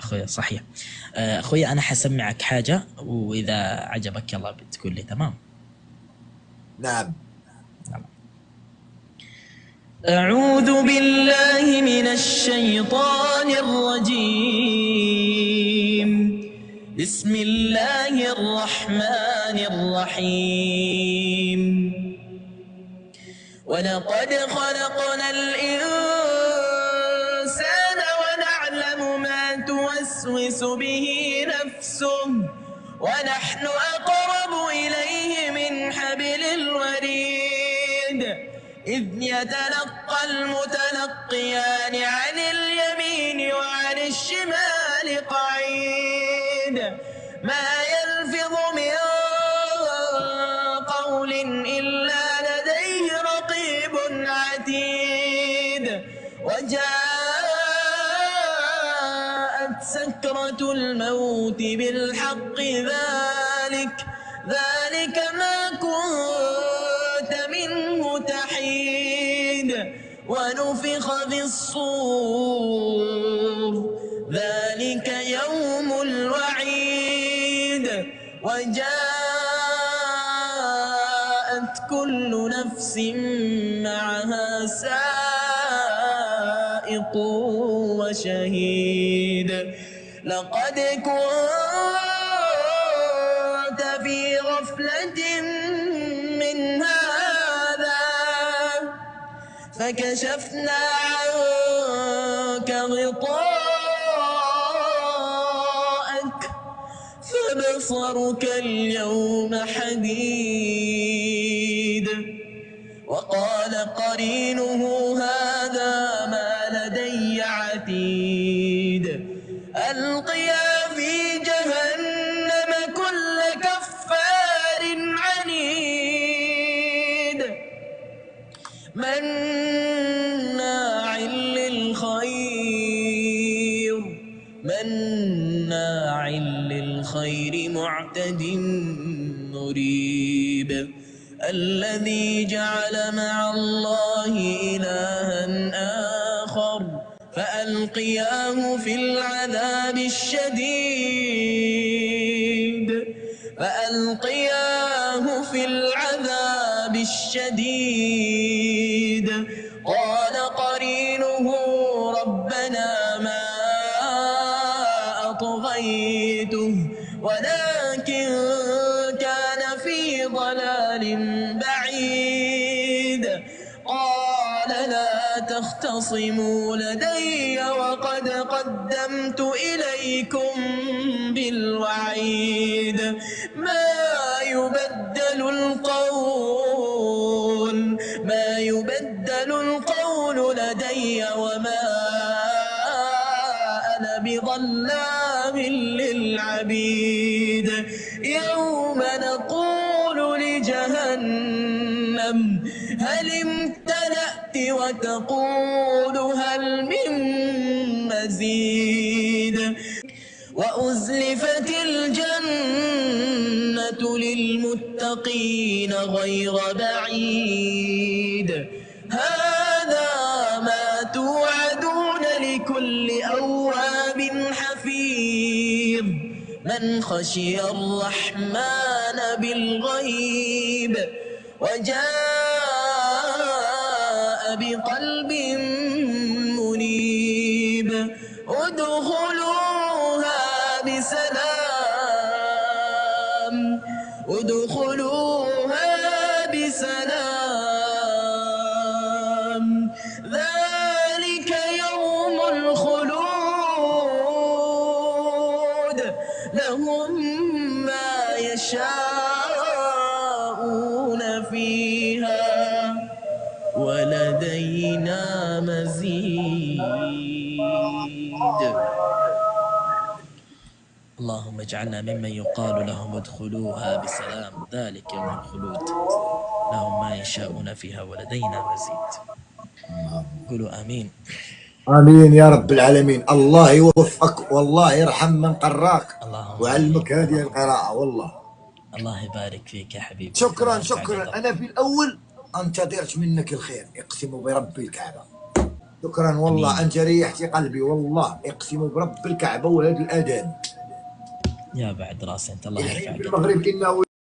أخوي صحيح. أخوي أنا حسمعك حاجة وإذا عجبك يلا بتقول لي تمام. نعم. أعوذ بالله من الشيطان الرجيم. بسم الله الرحمن الرحيم. ولقد خلقنا الإنسان ونعلم ما توسوس به نفسه ونحن أقرب إليه من حبل الوريد إذ يتلقى المتلقيان عن اليمين وعن الشمال قعيد ما يلفظ من قول إلا لديه رقيب عتيد وجاءت سكرة الموت بالحق ذلك ما كنت منه تحيد ونفخ في الصور ذلك يوم الوعيد وجاءت كل نفس معها سائق وشهيد لقد كنت في غفلة من هذا فكشفنا عنك غطاءك فبصرك اليوم حديد وقال قرينه هذا ما لدي عتيد ألقيا في جهنم كل كفار عنيد مناع للخير معتد مريب الذي جعل مع الله إلها آخر فألقياه في العذاب الشديد قال قرينه ربنا ما أطغيته ولكن كان في ضلال بعيد قال لا تختصموا لدي وقد قدمت إليكم بالوعيد ما يبدل القول لدي وما أنا بظلام للعبيد يوم نقول لجهنم هل امتلأت وتقول هل من مزيد وأزلفت الجنة للمتقين غير بعيد هذا ما توعدون لكل أواب حفيظ من خشي الرحمن بالغيب وجاء بقلب منيب ادخلوها بسلام ذلك يوم الخلود لهم ما يشاءون فيها ولدينا مزيد. اللهم اجعلنا ممن يقال لهم ادخلوها بسلام ذلك يوم الخلود لهم ما يشاءون فيها ولدينا مزيد. قولوا آمين. آمين يا رب العالمين. الله يوفقك والله يرحم من قراك وعلمك هذه القراءة والله. الله يبارك فيك يا حبيبي. شكرا. أنا في الأول انتظرت منك الخير، اقسم برب الكعبة. شكرا والله، أنت ريحتي قلبي والله، اقسم برب الكعبة وهذا الأذان يا بعد راسي انت، الله يرفع الحين في قدرك. المغرب إنه